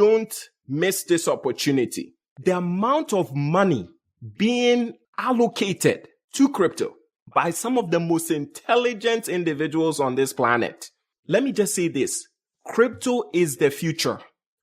don't miss this opportunity. The amount of money being allocated to crypto by some of the most intelligent individuals on this planet. Let me just say this. Crypto is the future.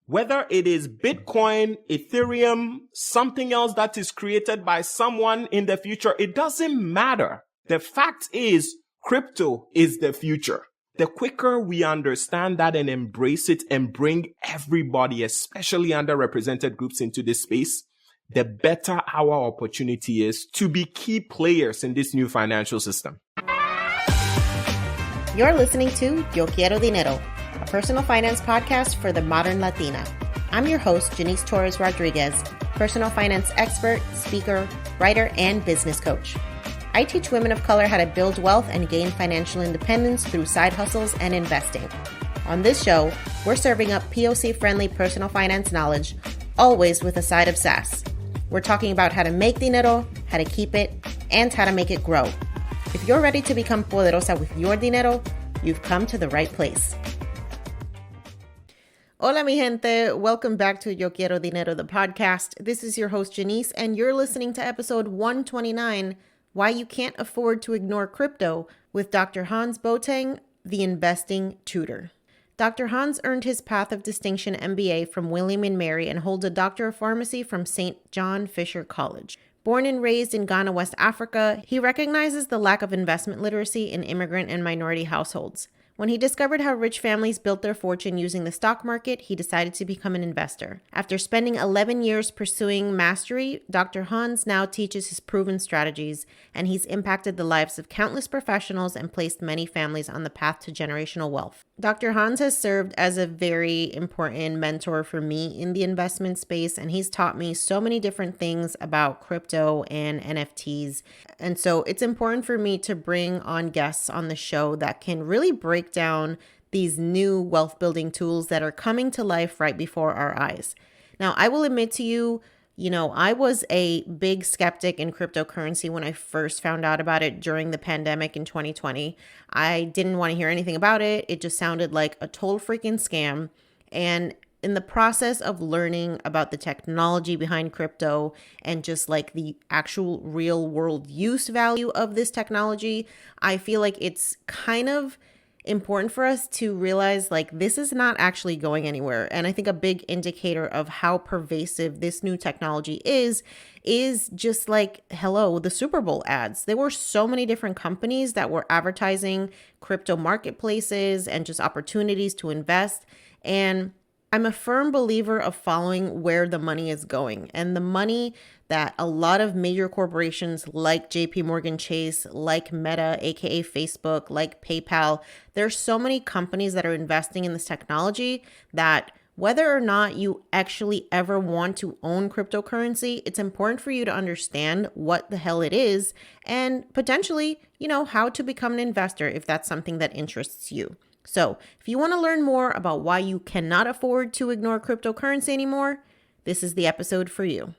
Whether it is Bitcoin, Ethereum, something else that is created by someone in the future, it doesn't matter. The fact is, crypto is the future. The quicker we understand that and embrace it and bring everybody, especially underrepresented groups, into this space, the better our opportunity is to be key players in this new financial system. You're listening to Quiero Dinero, a personal finance podcast for the modern Latina. I'm your host, Janice Torres Rodriguez, personal finance expert, speaker, writer, and business coach. I teach women of color how to build wealth and gain financial independence through side hustles and investing. On this show, we're serving up POC-friendly personal finance knowledge, always with a side of sass. We're talking about how to make dinero, how to keep it, and how to make it grow. If you're ready to become poderosa with your dinero, you've come to the right place. Hola, mi gente. Welcome back to Yo Quiero Dinero, the podcast. This is your host, Janice, and you're listening to episode 129, Why You Can't Afford to Ignore Crypto, with Dr. Hans Boateng, the investing tutor. Dr. Hans earned his Path of Distinction MBA from William & Mary and holds a Doctor of Pharmacy from St. John Fisher College. Born and raised in Ghana, West Africa, he recognizes the lack of investment literacy in immigrant and minority households. When he discovered how rich families built their fortune using the stock market, he decided to become an investor. After spending 11 years pursuing mastery, Dr. Hans now teaches his proven strategies, and he's impacted the lives of countless professionals and placed many families on the path to generational wealth. Dr. Hans has served as a very important mentor for me in the investment space, and he's taught me so many different things about crypto and NFTs. And so it's important for me to bring on guests on the show that can really break down these new wealth building tools that are coming to life right before our eyes. Now, I will admit to you, I was a big skeptic in cryptocurrency when I first found out about it during the pandemic in 2020. I didn't want to hear anything about it. It just sounded like a total freaking scam. And in the process of learning about the technology behind crypto and just like the actual real world use value of this technology, I feel like it's kind of important for us to realize like this is not actually going anywhere. And I think a big indicator of how pervasive this new technology is just like, hello, the Super Bowl ads. There were so many different companies that were advertising crypto marketplaces and just opportunities to invest. And I'm a firm believer of following where the money is going, and the money that a lot of major corporations like JP Morgan Chase, like Meta, aka Facebook, like PayPal, there's so many companies that are investing in this technology that whether or not you actually ever want to own cryptocurrency, it's important for you to understand what the hell it is and potentially, how to become an investor if that's something that interests you. So if you want to learn more about why you cannot afford to ignore cryptocurrency anymore, this is the episode for you.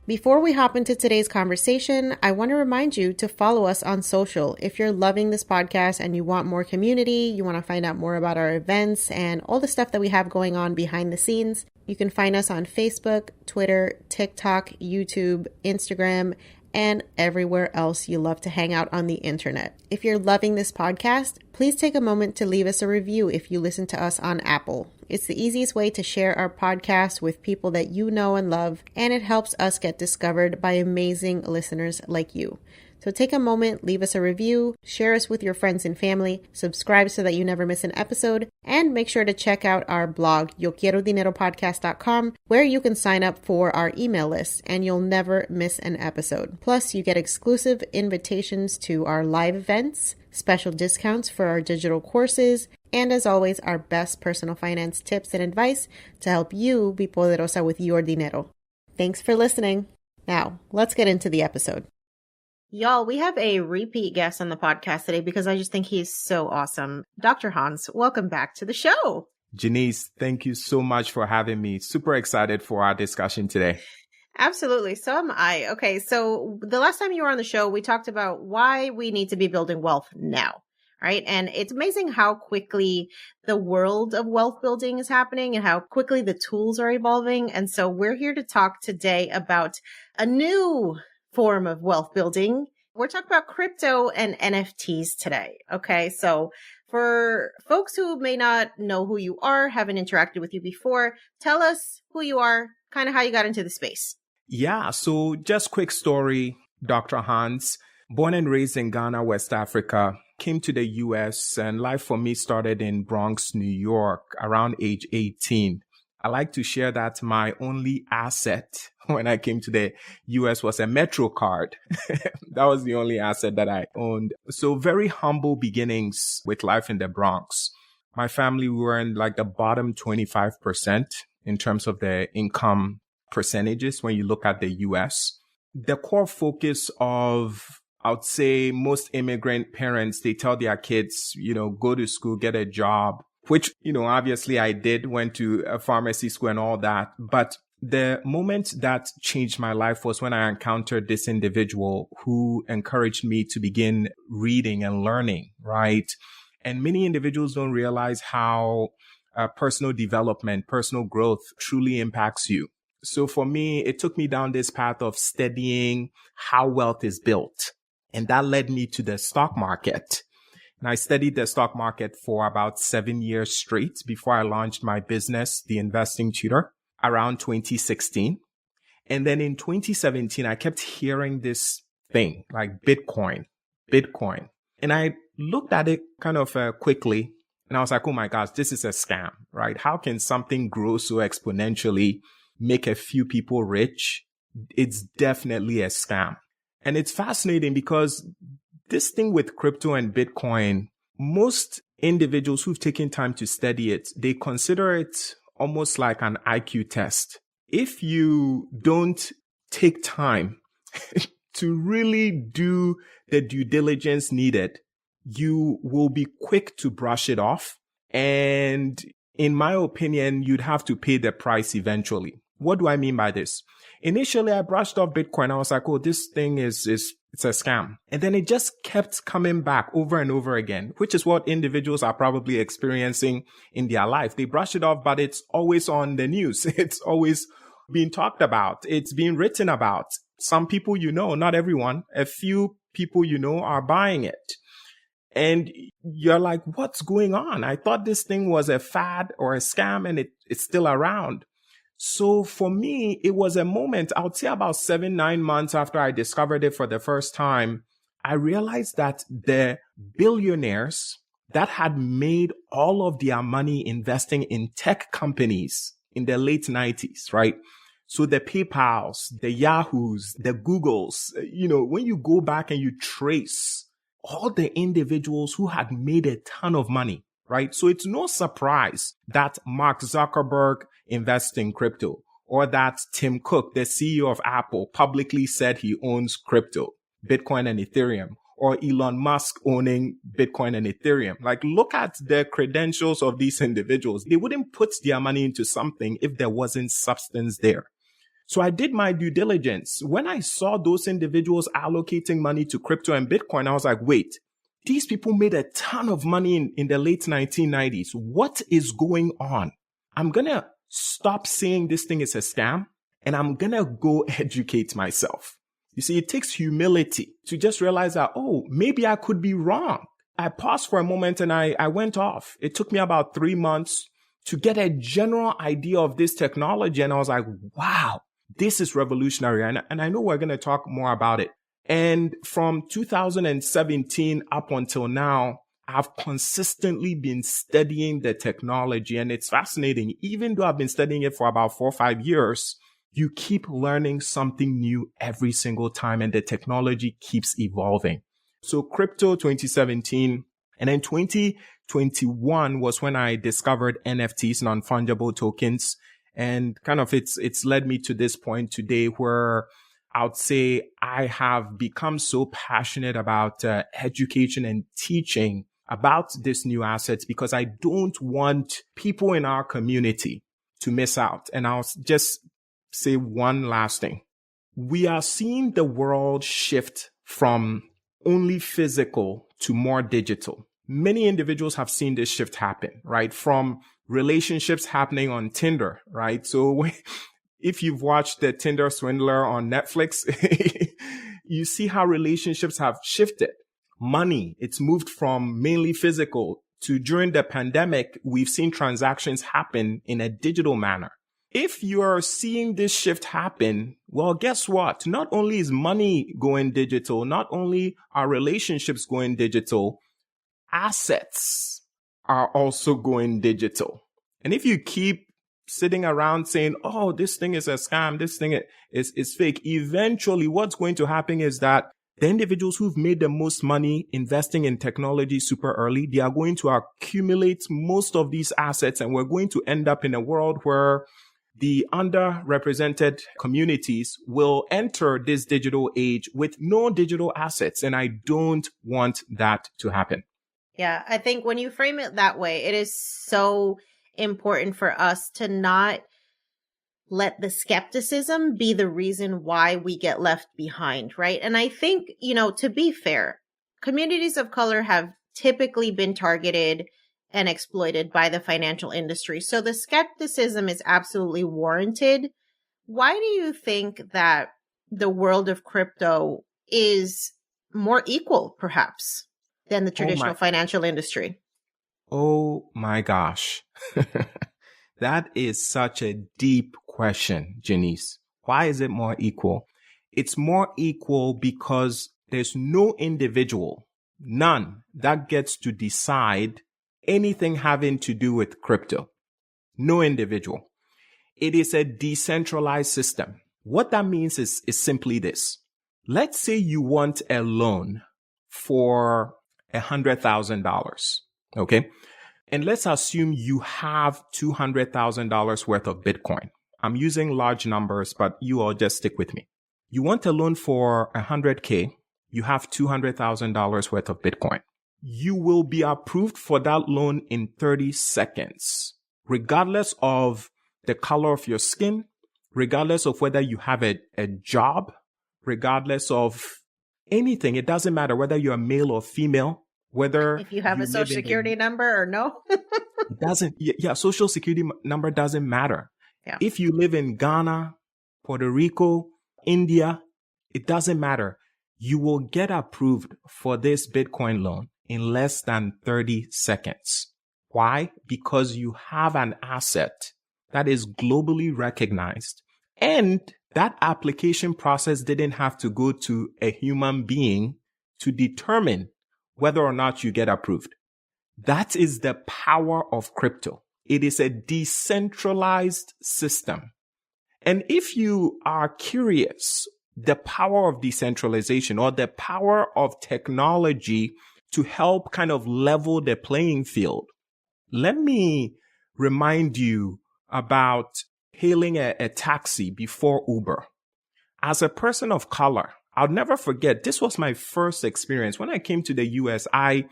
Before we hop into today's conversation, I want to remind you to follow us on social. If you're loving this podcast and you want more community, you want to find out more about our events and all the stuff that we have going on behind the scenes, you can find us on Facebook, Twitter, TikTok, YouTube, Instagram, and everywhere else you love to hang out on the internet. If you're loving this podcast, please take a moment to leave us a review if you listen to us on Apple. It's the easiest way to share our podcast with people that you know and love, and it helps us get discovered by amazing listeners like you. So take a moment, leave us a review, share us with your friends and family, subscribe so that you never miss an episode, and make sure to check out our blog, YoQuieroDineroPodcast.com, where you can sign up for our email list and you'll never miss an episode. Plus, you get exclusive invitations to our live events, special discounts for our digital courses, and as always, our best personal finance tips and advice to help you be poderosa with your dinero. Thanks for listening. Now, let's get into the episode. Y'all, we have a repeat guest on the podcast today because I just think he's so awesome. Dr. Hans, welcome back to the show. Janice, thank you so much for having me. Super excited for our discussion today. Absolutely. So am I. Okay. So the last time you were on the show, we talked about why we need to be building wealth now, right? And it's amazing how quickly the world of wealth building is happening and how quickly the tools are evolving. And so we're here to talk today about a new form of wealth building. We're talking about crypto and NFTs today. Okay. So for folks who may not know who you are, haven't interacted with you before, tell us who you are, kind of how you got into the space. Yeah, so just quick story, Dr. Hans, born and raised in Ghana, West Africa, came to the US, and life for me started in Bronx, New York, around age 18. I like to share that my only asset when I came to the US was a Metro card. That was the only asset that I owned. So very humble beginnings with life in the Bronx. My family, we were in like the bottom 25% in terms of the income percentages when you look at the US. The core focus of, I would say, most immigrant parents, they tell their kids, go to school, get a job, which, obviously I did, went to a pharmacy school and all that. But the moment that changed my life was when I encountered this individual who encouraged me to begin reading and learning, right? And many individuals don't realize how personal development, personal growth truly impacts you. So for me, it took me down this path of studying how wealth is built. And that led me to the stock market. And I studied the stock market for about 7 years straight before I launched my business, The Investing Tutor, around 2016. And then in 2017, I kept hearing this thing like Bitcoin. And I looked at it kind of quickly. And I was like, oh my gosh, this is a scam, right? How can something grow so exponentially, make a few people rich? It's definitely a scam. And it's fascinating because this thing with crypto and Bitcoin, most individuals who've taken time to study it, they consider it almost like an IQ test. If you don't take time to really do the due diligence needed, you will be quick to brush it off. And in my opinion, you'd have to pay the price eventually. What do I mean by this? Initially, I brushed off Bitcoin. I was like, oh, this thing it's a scam. And then it just kept coming back over and over again, which is what individuals are probably experiencing in their life. They brush it off, but it's always on the news. It's always being talked about. It's being written about. Some people, not everyone, a few people, are buying it. And you're like, what's going on? I thought this thing was a fad or a scam and it's still around. So for me, it was a moment, I would say about 7-9 months after I discovered it for the first time, I realized that the billionaires that had made all of their money investing in tech companies in the late 90s, right? So the PayPals, the Yahoos, the Googles, when you go back and you trace all the individuals who had made a ton of money, right? So it's no surprise that Mark Zuckerberg invests in crypto, or that Tim Cook, the CEO of Apple, publicly said he owns crypto, Bitcoin and Ethereum, or Elon Musk owning Bitcoin and Ethereum. Like, look at the credentials of these individuals. They wouldn't put their money into something if there wasn't substance there. So I did my due diligence. When I saw those individuals allocating money to crypto and Bitcoin, I was like, wait, these people made a ton of money in the late 1990s. What is going on? I'm going to stop saying this thing is a scam, and I'm going to go educate myself. You see, it takes humility to just realize that, oh, maybe I could be wrong. I paused for a moment and I went off. It took me about 3 months to get a general idea of this technology. And I was like, wow, this is revolutionary. And I know we're going to talk more about it. And from 2017 up until now, I've consistently been studying the technology, and it's fascinating. Even though I've been studying it for about 4 or 5 years, you keep learning something new every single time, and the technology keeps evolving. So crypto 2017, and then 2021 was when I discovered NFTs, non-fungible tokens. And kind of it's led me to this point today where I would say I have become so passionate about education and teaching about this new assets because I don't want people in our community to miss out. And I'll just say one last thing. We are seeing the world shift from only physical to more digital. many individuals have seen this shift happen, right? From relationships happening on Tinder, right? So if you've watched the Tinder Swindler on Netflix, you see how relationships have shifted. Money, it's moved from mainly physical to during the pandemic, we've seen transactions happen in a digital manner. If you're seeing this shift happen, well, guess what? Not only is money going digital, not only are relationships going digital, assets are also going digital. And if you keep sitting around saying, oh, this thing is a scam, this thing is fake, eventually what's going to happen is that the individuals who've made the most money investing in technology super early, they are going to accumulate most of these assets, and we're going to end up in a world where the underrepresented communities will enter this digital age with no digital assets. And I don't want that to happen. Yeah, I think when you frame it that way, it is so important for us to not let the skepticism be the reason why we get left behind, right? And I think, to be fair, communities of color have typically been targeted and exploited by the financial industry. So the skepticism is absolutely warranted. Why do you think that the world of crypto is more equal, perhaps, than the traditional financial industry? Oh my gosh. That is such a deep question, Janice. Why is it more equal? It's more equal because there's no individual, none, that gets to decide anything having to do with crypto. No individual. It is a decentralized system. What that means is simply this. Let's say you want a loan for $100,000. Okay. And let's assume you have $200,000 worth of Bitcoin. I'm using large numbers, but you all just stick with me. You want a loan for $100K. You have $200,000 worth of Bitcoin. You will be approved for that loan in 30 seconds, regardless of the color of your skin, regardless of whether you have a job, regardless of anything. It doesn't matter whether you're male or female. Whether if you have a social security number or no, it doesn't. Yeah, social security number doesn't matter. Yeah. If you live in Ghana, Puerto Rico, India, it doesn't matter. You will get approved for this Bitcoin loan in less than 30 seconds. Why? Because you have an asset that is globally recognized, and that application process didn't have to go to a human being to determine whether or not you get approved. That is the power of crypto. It is a decentralized system. And if you are curious, the power of decentralization or the power of technology to help kind of level the playing field, let me remind you about hailing a taxi before Uber. As a person of color, I'll never forget, this was my first experience. When I came to the US, I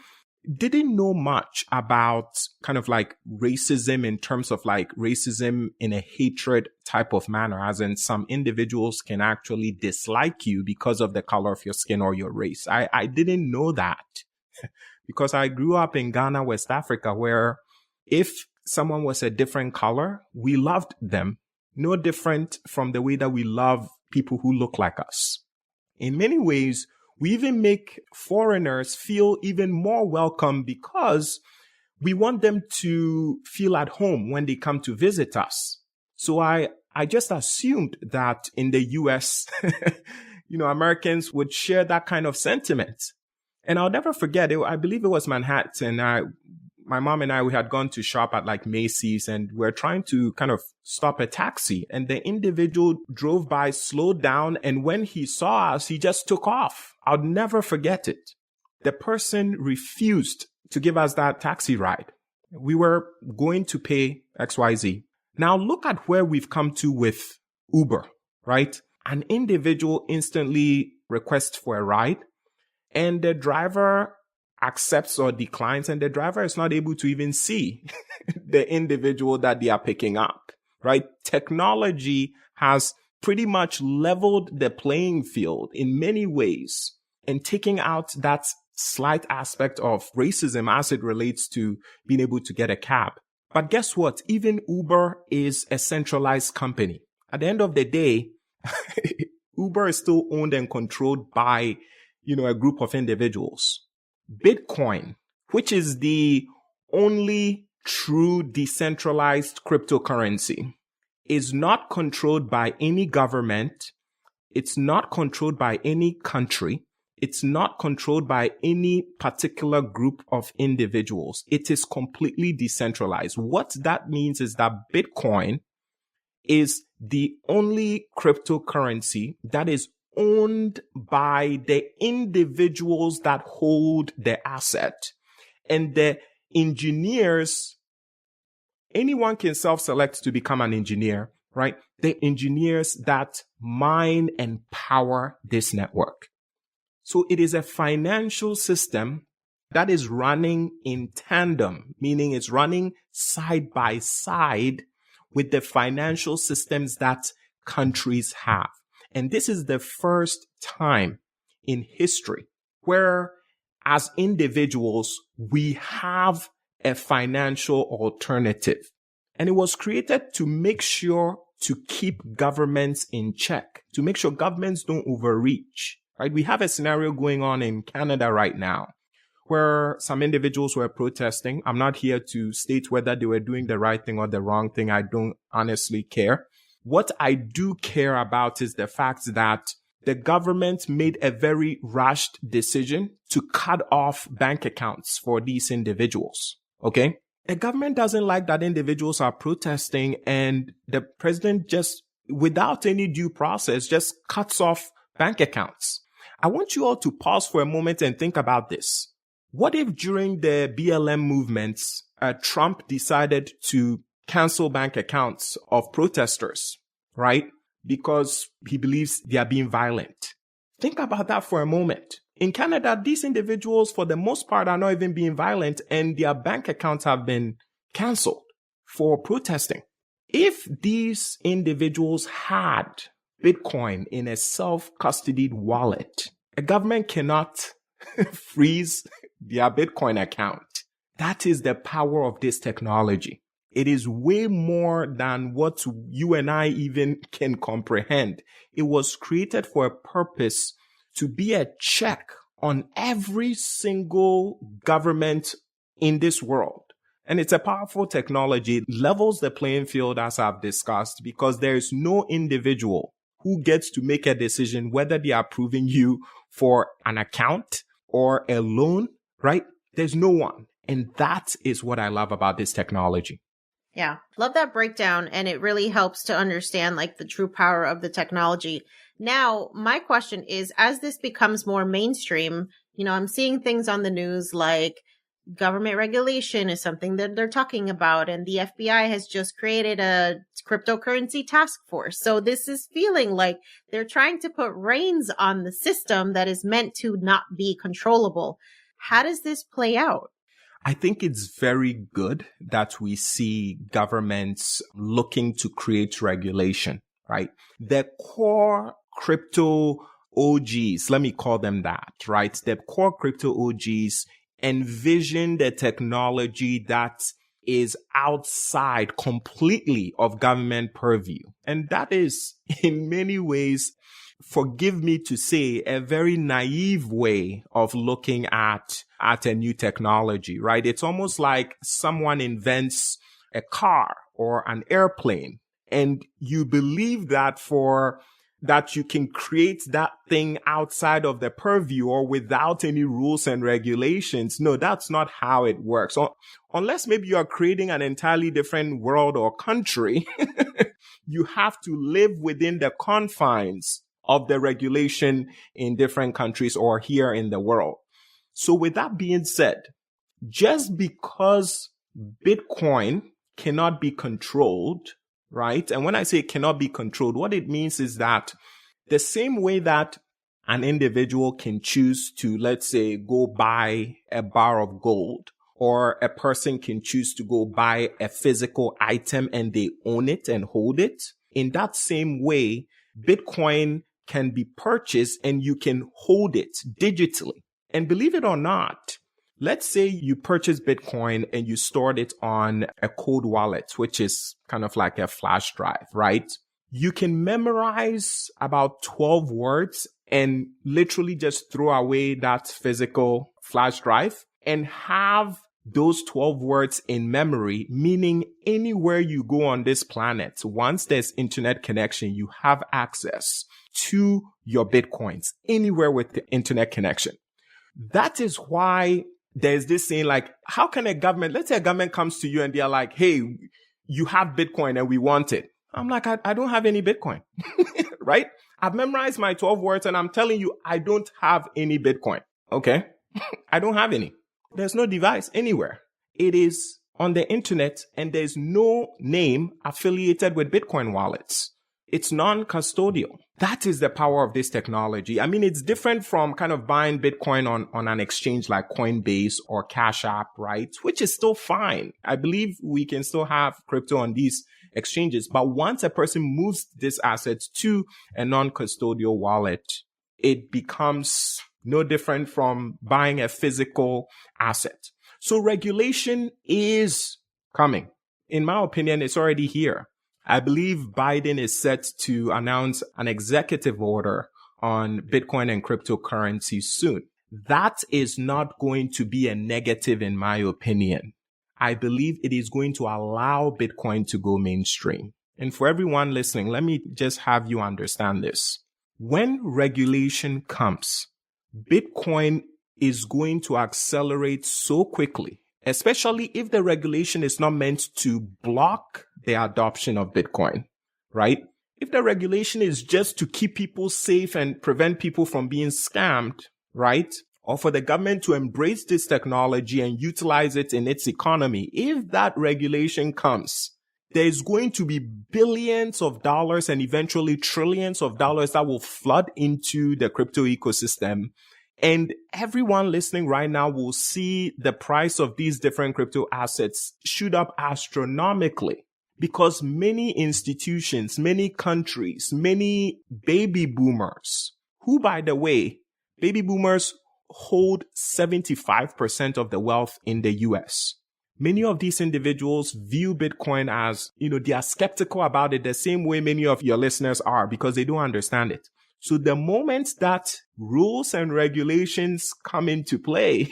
didn't know much about kind of like racism in terms of like racism in a hatred type of manner, as in some individuals can actually dislike you because of the color of your skin or your race. I didn't know that because I grew up in Ghana, West Africa, where if someone was a different color, we loved them. No different from the way that we love people who look like us. In many ways, we even make foreigners feel even more welcome because we want them to feel at home when they come to visit us. So I just assumed that in the US, Americans would share that kind of sentiment. And I'll never forget it. I believe it was Manhattan. My mom and I, we had gone to shop at like Macy's, and we're trying to kind of stop a taxi. And the individual drove by, slowed down. And when he saw us, he just took off. I'll never forget it. The person refused to give us that taxi ride. We were going to pay XYZ. Now look at where we've come to with Uber, right? An individual instantly requests for a ride, and the driver accepts or declines, and the driver is not able to even see the individual that they are picking up, right? Technology has pretty much leveled the playing field in many ways and taking out that slight aspect of racism as it relates to being able to get a cab. But guess what? Even Uber is a centralized company. At the end of the day, Uber is still owned and controlled by, a group of individuals. Bitcoin, which is the only true decentralized cryptocurrency, is not controlled by any government. It's not controlled by any country. It's not controlled by any particular group of individuals. It is completely decentralized. What that means is that Bitcoin is the only cryptocurrency that is owned by the individuals that hold the asset. And the engineers, anyone can self-select to become an engineer, right? The engineers that mine and power this network. So it is a financial system that is running in tandem, meaning it's running side by side with the financial systems that countries have. And this is the first time in history where, as individuals, we have a financial alternative. And it was created to make sure to keep governments in check, to make sure governments don't overreach. Right? We have a scenario going on in Canada right now where some individuals were protesting. I'm not here to state whether they were doing the right thing or the wrong thing. I don't honestly care. What I do care about is the fact that the government made a very rushed decision to cut off bank accounts for these individuals. Okay? The government doesn't like that individuals are protesting, and the president just, without any due process, just cuts off bank accounts. I want you all to pause for a moment and think about this. What if during the BLM movements, Trump decided to cancel bank accounts of protesters, right? Because he believes they are being violent. Think about that for a moment. In Canada, these individuals, for the most part, are not even being violent, and their bank accounts have been canceled for protesting. If these individuals had Bitcoin in a self-custodied wallet, a government cannot freeze their Bitcoin account. That is the power of this technology. It is way more than what you and I even can comprehend. It was created for a purpose to be a check on every single government in this world. And it's a powerful technology. It levels the playing field, as I've discussed, because there is no individual who gets to make a decision whether they are approving you for an account or a loan, right? There's no one. And that is what I love about this technology. Yeah, love that breakdown. And it really helps to understand like the true power of the technology. Now, my question is, as this becomes more mainstream, I'm seeing things on the news like government regulation is something that they're talking about. And the FBI has just created a cryptocurrency task force. So this is feeling like they're trying to put reins on the system that is meant to not be controllable. How does this play out? I think it's very good that we see governments looking to create regulation, right? The core crypto OGs, let me call them that, right? The core crypto OGs envision the technology that is outside completely of government purview. And that is in many ways, forgive me to say, a very naive way of looking at a new technology, right? It's almost like someone invents a car or an airplane, and you believe that that you can create that thing outside of the purview or without any rules and regulations. No, that's not how it works. Unless maybe you are creating an entirely different world or country, you have to live within the confines of the regulation in different countries or here in the world. So with that being said, just because Bitcoin cannot be controlled, right? And when I say cannot be controlled, what it means is that the same way that an individual can choose to, let's say, go buy a bar of gold, or a person can choose to go buy a physical item and they own it and hold it, in that same way, Bitcoin can be purchased and you can hold it digitally. And believe it or not, let's say you purchase Bitcoin and you stored it on a cold wallet, which is kind of like a flash drive, right? You can memorize about 12 words and literally just throw away that physical flash drive and have those 12 words in memory, meaning anywhere you go on this planet, once there's internet connection, you have access to your Bitcoins anywhere with the internet connection. That is why there's this saying like, how can a government, let's say a government comes to you and they're like, hey, you have Bitcoin and we want it. I'm like, I don't have any Bitcoin, right? I've memorized my 12 words and I'm telling you, I don't have any Bitcoin. Okay. I don't have any. There's no device anywhere. It is on the internet and there's no name affiliated with Bitcoin wallets. It's non-custodial. That is the power of this technology. I mean, it's different from kind of buying Bitcoin on an exchange like Coinbase or Cash App, right? Which is still fine. I believe we can still have crypto on these exchanges. But once a person moves these assets to a non-custodial wallet, it becomes no different from buying a physical asset. So regulation is coming. In my opinion, it's already here. I believe Biden is set to announce an executive order on Bitcoin and cryptocurrency soon. That is not going to be a negative in my opinion. I believe it is going to allow Bitcoin to go mainstream. And for everyone listening, let me just have you understand this. When regulation comes, Bitcoin is going to accelerate so quickly, especially if the regulation is not meant to block the adoption of Bitcoin, right? If the regulation is just to keep people safe and prevent people from being scammed, right? Or for the government to embrace this technology and utilize it in its economy, if that regulation comes, there's going to be billions of dollars and eventually trillions of dollars that will flood into the crypto ecosystem. And everyone listening right now will see the price of these different crypto assets shoot up astronomically because many institutions, many countries, many baby boomers, who, by the way, baby boomers hold 75% of the wealth in the US. Many of these individuals view Bitcoin as, they are skeptical about it the same way many of your listeners are because they don't understand it. So the moment that rules and regulations come into play,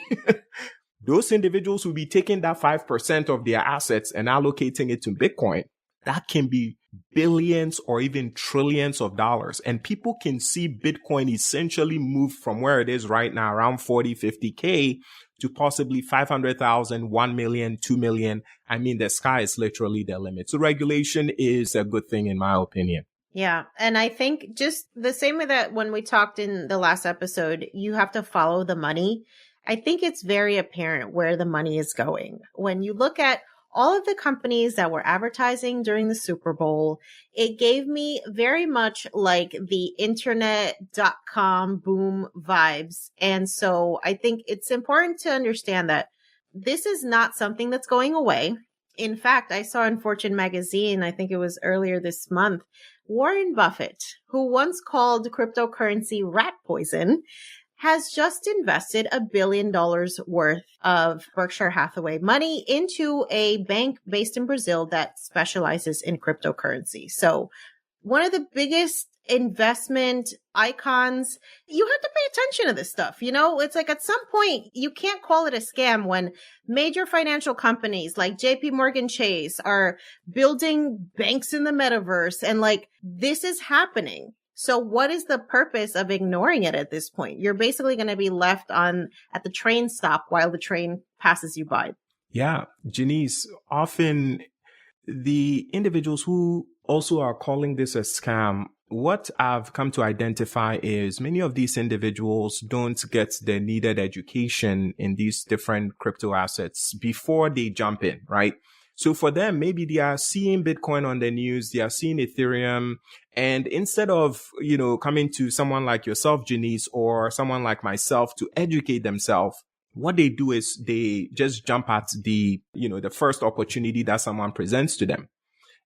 those individuals will be taking that 5% of their assets and allocating it to Bitcoin. That can be billions or even trillions of dollars. And people can see Bitcoin essentially move from where it is right now, around 40, 50K, to possibly 500,000, 1 million, 2 million. I mean, the sky is literally the limit. So regulation is a good thing, in my opinion. Yeah. And I think just the same way that when we talked in the last episode, you have to follow the money. I think it's very apparent where the money is going. When you look at all of the companies that were advertising during the Super Bowl, it gave me very much like the internet.com boom vibes. And so I think it's important to understand that this is not something that's going away. In fact, I saw in Fortune magazine, I think it was earlier this month, Warren Buffett, who once called cryptocurrency rat poison, has just invested $1 billion worth of Berkshire Hathaway money into a bank based in Brazil that specializes in cryptocurrency. So one of the biggest investment icons, you have to pay attention to this stuff. It's like at some point, you can't call it a scam when major financial companies like JP Morgan Chase are building banks in the metaverse and this is happening. So what is the purpose of ignoring it at this point? You're basically going to be left at the train stop while the train passes you by. Yeah, Janice, often the individuals who also are calling this a scam, what I've come to identify is many of these individuals don't get the needed education in these different crypto assets before they jump in, right? So for them, maybe they are seeing Bitcoin on the news, they are seeing Ethereum, and instead of, coming to someone like yourself, Janice, or someone like myself to educate themselves, what they do is they just jump at the first opportunity that someone presents to them.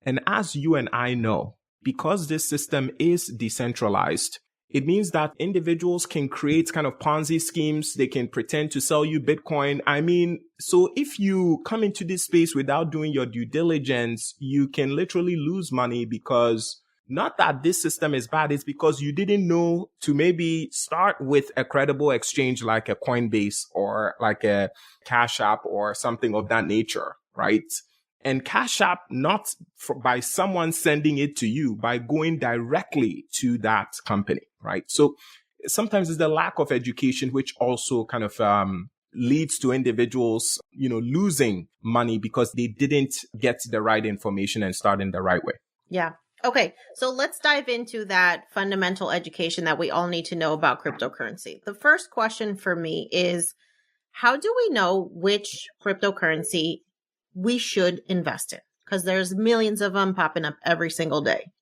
And as you and I know, because this system is decentralized, It means that individuals can create kind of Ponzi schemes. They can pretend to sell you Bitcoin. I mean, so if you come into this space without doing your due diligence, you can literally lose money, because not that this system is bad, it's because you didn't know to maybe start with a credible exchange like a Coinbase or like a Cash App or something of that nature, right? And Cash App, not by someone sending it to you, by going directly to that company, right? So sometimes it's the lack of education, which also kind of leads to individuals, losing money because they didn't get the right information and start in the right way. Yeah. Okay. So let's dive into that fundamental education that we all need to know about cryptocurrency. The first question for me is, how do we know which cryptocurrency we should invest in? Because there's millions of them popping up every single day.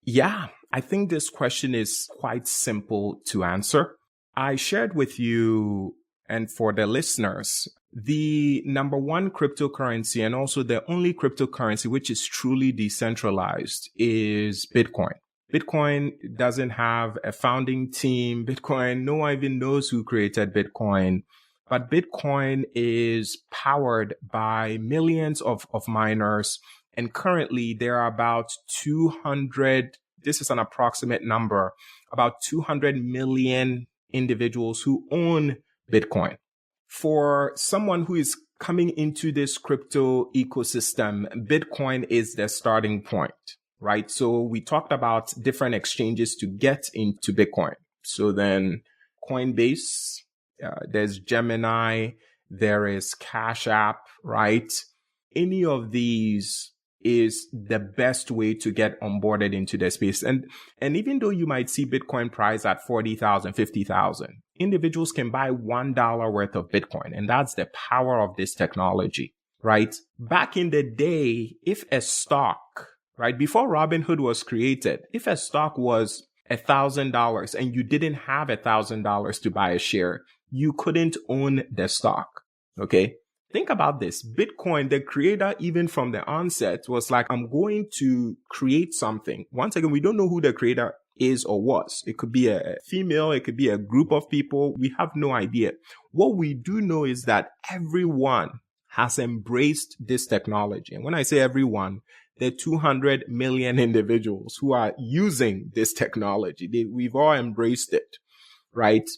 Yeah, I think this question is quite simple to answer. I shared with you, and for the listeners, the number one cryptocurrency and also the only cryptocurrency which is truly decentralized is Bitcoin. Bitcoin doesn't have a founding team. No one even knows who created Bitcoin. But Bitcoin is powered by millions of miners. And currently there are about 200, this is an approximate number, about 200 million individuals who own Bitcoin. For someone who is coming into this crypto ecosystem, Bitcoin is the starting point, right? So we talked about different exchanges to get into Bitcoin. So then Coinbase, there's Gemini, there is Cash App, right? Any of these is the best way to get onboarded into the space. And even though you might see Bitcoin price at 40,000, 50,000, individuals can buy $1 worth of Bitcoin. And that's the power of this technology, right? Back in the day, if a stock, right, before Robinhood was created, if a stock was $1,000 and you didn't have $1,000 to buy a share, you couldn't own the stock. Okay. Think about this. Bitcoin, the creator, even from the onset, was like, I'm going to create something. Once again, we don't know who the creator is or was. It could be a female. It could be a group of people. We have no idea. What we do know is that everyone has embraced this technology. And when I say everyone, there are 200 million individuals who are using this technology. We've all embraced it, right?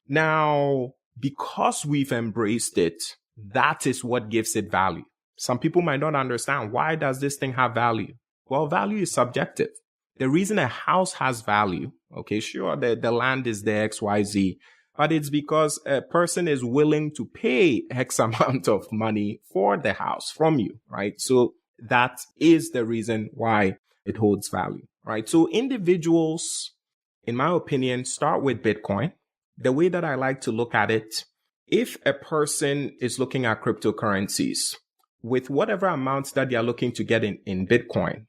Now, because we've embraced it, that is what gives it value. Some people might not understand, why does this thing have value? Well, value is subjective. The reason a house has value, okay, sure, the land is there, XYZ, but it's because a person is willing to pay X amount of money for the house from you, right? So that is the reason why it holds value, right? So individuals, in my opinion, start with Bitcoin. The way that I like to look at it, if a person is looking at cryptocurrencies with whatever amounts that they are looking to get in Bitcoin,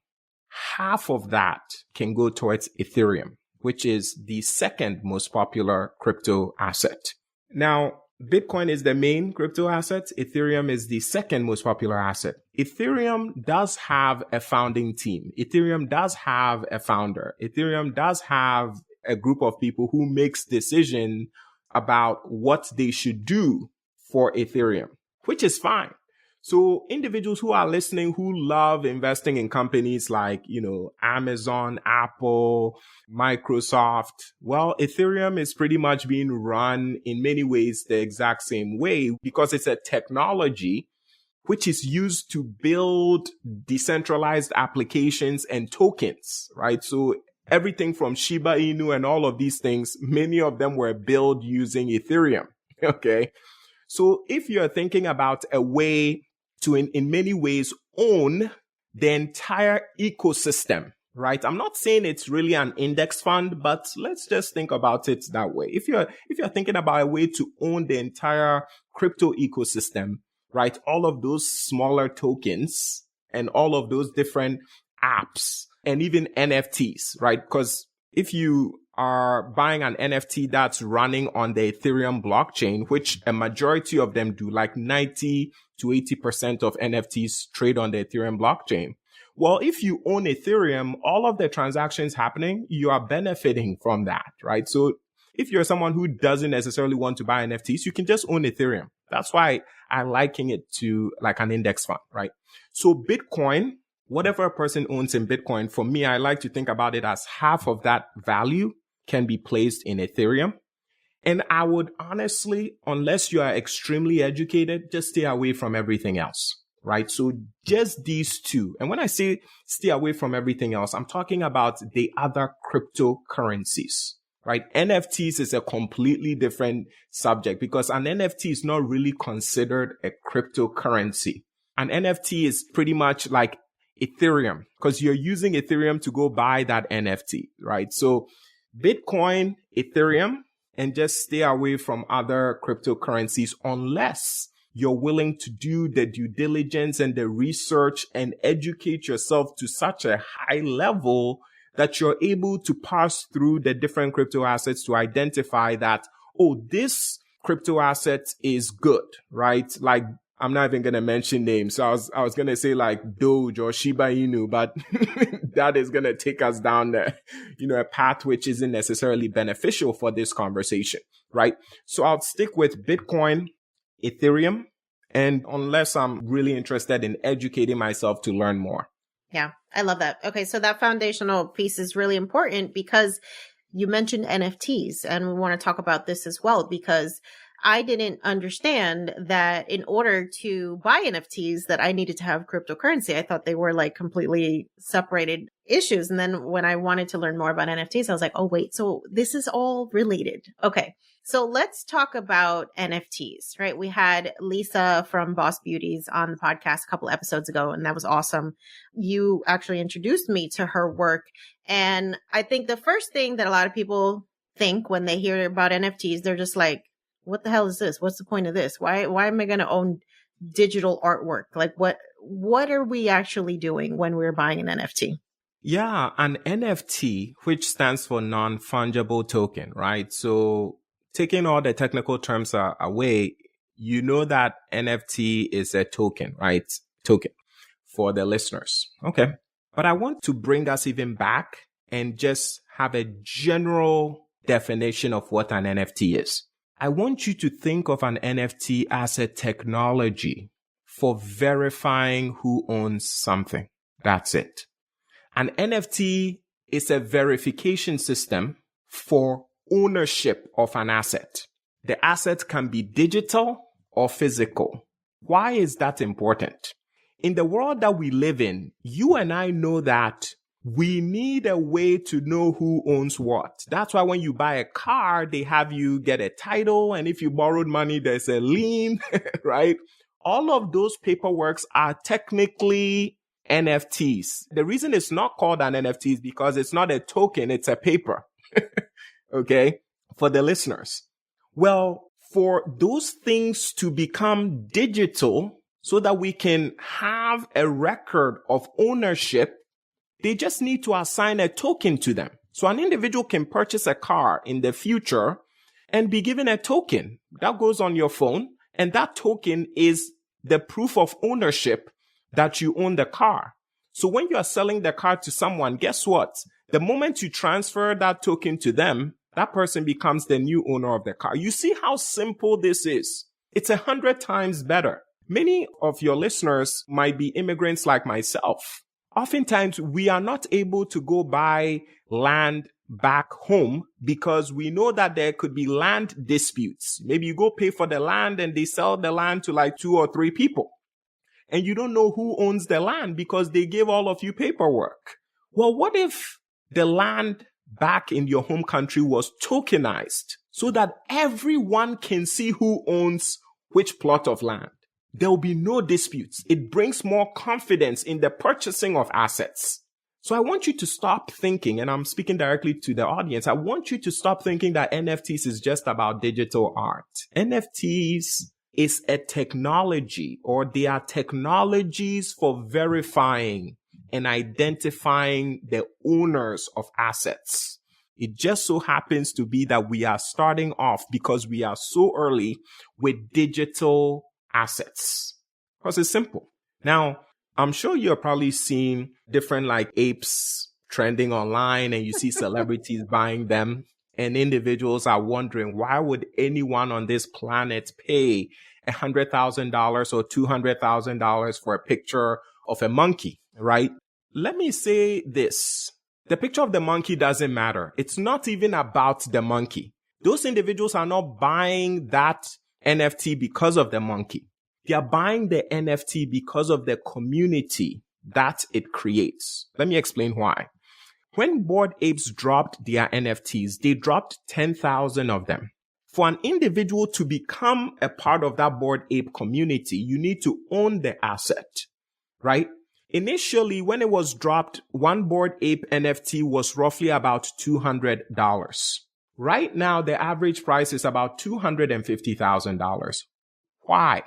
half of that can go towards Ethereum, which is the second most popular crypto asset. Now, Bitcoin is the main crypto asset. Ethereum is the second most popular asset. Ethereum does have a founding team. Ethereum does have a founder. Ethereum does have a group of people who makes decision about what they should do for Ethereum, which is fine. So individuals who are listening, who love investing in companies like, Amazon, Apple, Microsoft, well, Ethereum is pretty much being run in many ways the exact same way because it's a technology which is used to build decentralized applications and tokens, right? So everything from Shiba Inu and all of these things, many of them were built using Ethereum. Okay. So if you're thinking about a way to, in many ways, own the entire ecosystem, right? I'm not saying it's really an index fund, but let's just think about it that way. If you're thinking about a way to own the entire crypto ecosystem, right? All of those smaller tokens and all of those different apps, and even NFTs, right? Because if you are buying an NFT that's running on the Ethereum blockchain, which a majority of them do, like 90 to 80% of NFTs trade on the Ethereum blockchain. Well, if you own Ethereum, all of the transactions happening, you are benefiting from that, right? So if you're someone who doesn't necessarily want to buy NFTs, you can just own Ethereum. That's why I liken it to like an index fund, right? So Bitcoin, whatever a person owns in Bitcoin, for me, I like to think about it as half of that value can be placed in Ethereum. And I would honestly, unless you are extremely educated, just stay away from everything else, right? So just these two. And when I say stay away from everything else, I'm talking about the other cryptocurrencies, right? NFTs is a completely different subject because an NFT is not really considered a cryptocurrency. An NFT is pretty much like Ethereum because you're using Ethereum to go buy that NFT, right? So Bitcoin, Ethereum, and just stay away from other cryptocurrencies unless you're willing to do the due diligence and the research and educate yourself to such a high level that you're able to pass through the different crypto assets to identify that, oh, this crypto asset is good, right? Like, I'm not even going to mention names. So I was going to say like Doge or Shiba Inu, but that is going to take us down a path which isn't necessarily beneficial for this conversation, right? So I'll stick with Bitcoin, Ethereum, and unless I'm really interested in educating myself to learn more. Yeah, I love that. Okay, so that foundational piece is really important because you mentioned NFTs, and we want to talk about this as well because I didn't understand that in order to buy NFTs that I needed to have cryptocurrency. I thought they were like completely separated issues. And then when I wanted to learn more about NFTs, I was like, oh, wait, so this is all related. Okay. So let's talk about NFTs, right? We had Lisa from Boss Beauties on the podcast a couple episodes ago, and that was awesome. You actually introduced me to her work. And I think the first thing that a lot of people think when they hear about NFTs, they're just like, what the hell is this? What's the point of this? Why am I going to own digital artwork? Like what are we actually doing when we're buying an NFT? Yeah, an NFT, which stands for non-fungible token, right? So taking all the technical terms away, you know that NFT is a token, right? Token for the listeners. Okay. But I want to bring us even back and just have a general definition of what an NFT is. I want you to think of an NFT as a technology for verifying who owns something. That's it. An NFT is a verification system for ownership of an asset. The asset can be digital or physical. Why is that important? In the world that we live in, you and I know that we need a way to know who owns what. That's why when you buy a car, they have you get a title. And if you borrowed money, there's a lien, right? All of those paperworks are technically NFTs. The reason it's not called an NFT is because it's not a token, it's a paper. Okay? For the listeners. Well, for those things to become digital so that we can have a record of ownership, they just need to assign a token to them. So an individual can purchase a car in the future and be given a token that goes on your phone. And that token is the proof of ownership that you own the car. So when you are selling the car to someone, guess what? The moment you transfer that token to them, that person becomes the new owner of the car. You see how simple this is. It's 100 times better. Many of your listeners might be immigrants like myself. Oftentimes, we are not able to go buy land back home because we know that there could be land disputes. Maybe you go pay for the land and they sell the land to like 2 or 3 people. And you don't know who owns the land because they gave all of you paperwork. Well, what if the land back in your home country was tokenized so that everyone can see who owns which plot of land? There will be no disputes. It brings more confidence in the purchasing of assets. So I want you to stop thinking, and I'm speaking directly to the audience, I want you to stop thinking that NFTs is just about digital art. NFTs is a technology, or they are technologies for verifying and identifying the owners of assets. It just so happens to be that we are starting off because we are so early with digital assets. Because it's simple. Now, I'm sure you're probably seeing different like apes trending online and you see celebrities buying them. And individuals are wondering, why would anyone on this planet pay $100,000 or $200,000 for a picture of a monkey, right? Let me say this. The picture of the monkey doesn't matter. It's not even about the monkey. Those individuals are not buying that NFT because of the monkey. They are buying the NFT because of the community that it creates. Let me explain why. When Bored Apes dropped their NFTs, they dropped 10,000 of them. For an individual to become a part of that Bored Ape community, you need to own the asset, right? Initially, when it was dropped, one Bored Ape NFT was roughly about $200. Right now, the average price is about $250,000. Why?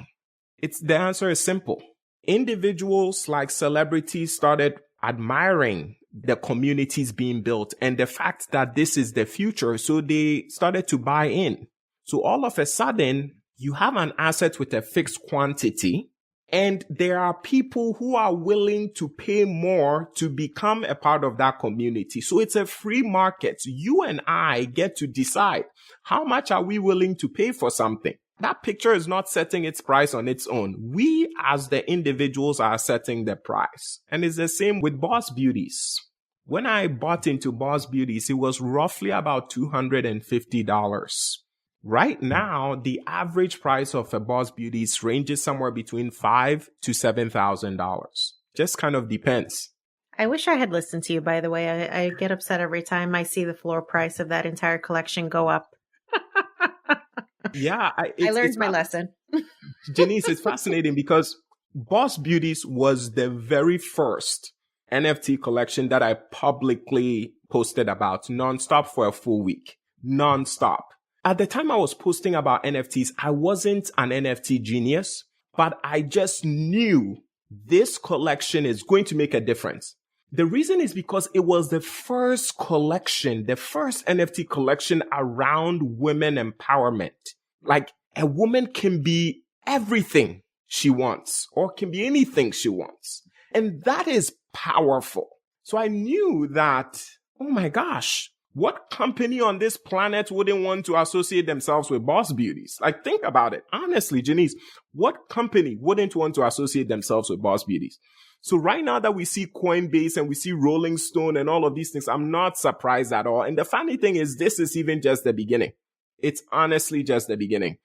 The answer is simple. Individuals like celebrities started admiring the communities being built and the fact that this is the future. So they started to buy in. So all of a sudden, you have an asset with a fixed quantity, and there are people who are willing to pay more to become a part of that community. So it's a free market. You and I get to decide how much are we willing to pay for something. That picture is not setting its price on its own. We as the individuals are setting the price. And it's the same with Boss Beauties. When I bought into Boss Beauties, it was roughly about $250. Right now, the average price of a Boss Beauties ranges somewhere between $5,000 to $7,000. Just kind of depends. I wish I had listened to you, by the way. I get upset every time I see the floor price of that entire collection go up. Yeah. I learned my lesson. Janice, it's fascinating because Boss Beauties was the very first NFT collection that I publicly posted about nonstop for a full week. Nonstop. At the time I was posting about NFTs, I wasn't an NFT genius, but I just knew this collection is going to make a difference. The reason is because it was the first collection, the first NFT collection around women empowerment. Like a woman can be everything she wants or can be anything she wants. And that is powerful. So I knew that, oh my gosh, what company on this planet wouldn't want to associate themselves with Boss Beauties? Like, think about it. Honestly, Janice, what company wouldn't want to associate themselves with Boss Beauties? So right now that we see Coinbase and we see Rolling Stone and all of these things, I'm not surprised at all. And the funny thing is, this is even just the beginning. It's honestly just the beginning.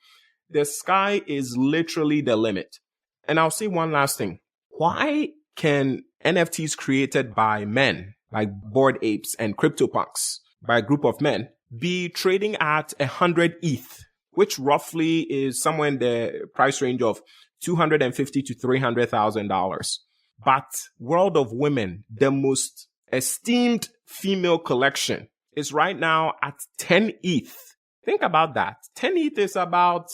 The sky is literally the limit. And I'll say one last thing. Why can NFTs created by men, like Bored Apes and CryptoPunks, by a group of men, be trading at 100 ETH, which roughly is somewhere in the price range of $250,000 to $300,000. But World of Women, the most esteemed female collection, is right now at 10 ETH. Think about that. 10 ETH is about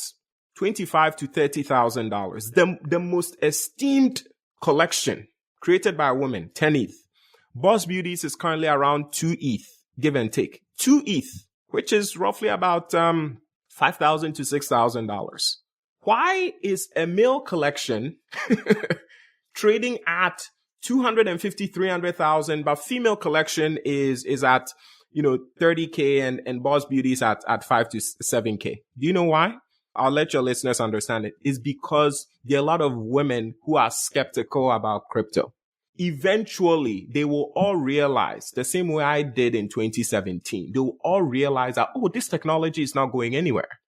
$25,000 to $30,000. The most esteemed collection created by a woman, 10 ETH. Boss Beauties is currently around 2 ETH, give and take. 2 ETH, which is roughly about $5,000 to $6,000. Why is a male collection trading at $250,000, $300,000, but female collection is at, $30K and Boss Beauties at $5,000 to $7K? Do you know why? I'll let your listeners understand it. It's because there are a lot of women who are skeptical about crypto. Eventually, they will all realize, the same way I did in 2017, they will all realize that, this technology is not going anywhere.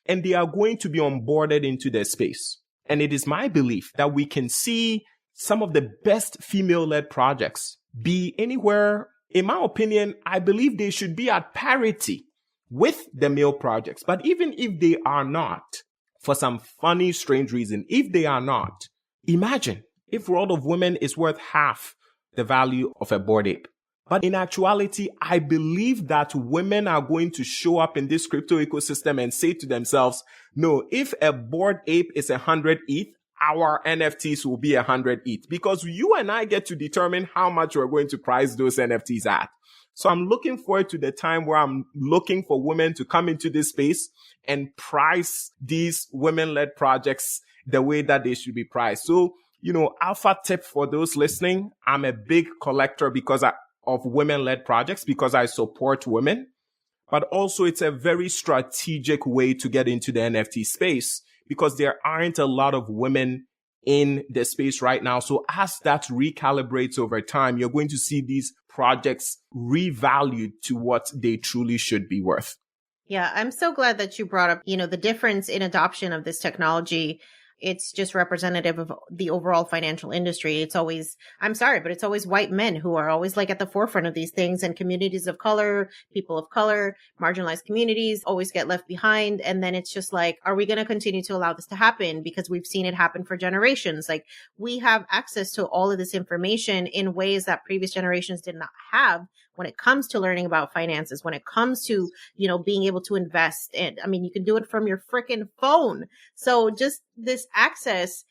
And they are going to be onboarded into their space. And it is my belief that we can see some of the best female-led projects be anywhere. In my opinion, I believe they should be at parity with the male projects. But even if they are not, for some funny, strange reason, if they are not, imagine if World of Women is worth half the value of a Bored Ape. But in actuality, I believe that women are going to show up in this crypto ecosystem and say to themselves, no, if a Bored Ape is 100 ETH, our NFTs will be 100 ETH, because you and I get to determine how much we're going to price those NFTs at. So I'm looking forward to the time where I'm looking for women to come into this space and price these women-led projects the way that they should be priced. So alpha tip for those listening, I'm a big collector of women-led projects because I support women. But also it's a very strategic way to get into the NFT space because there aren't a lot of women in the space right now. So as that recalibrates over time, you're going to see these projects revalued to what they truly should be worth. Yeah, I'm so glad that you brought up, the difference in adoption of this technology. It's just representative of the overall financial industry. It's always, I'm sorry, but it's always white men who are always like at the forefront of these things, and communities of color, people of color, marginalized communities always get left behind. And then it's just like, are we going to continue to allow this to happen? Because we've seen it happen for generations. Like, we have access to all of this information in ways that previous generations did not have when it comes to learning about finances, when it comes to, being able to invest. And I mean, you can do it from your freaking phone. So just this access,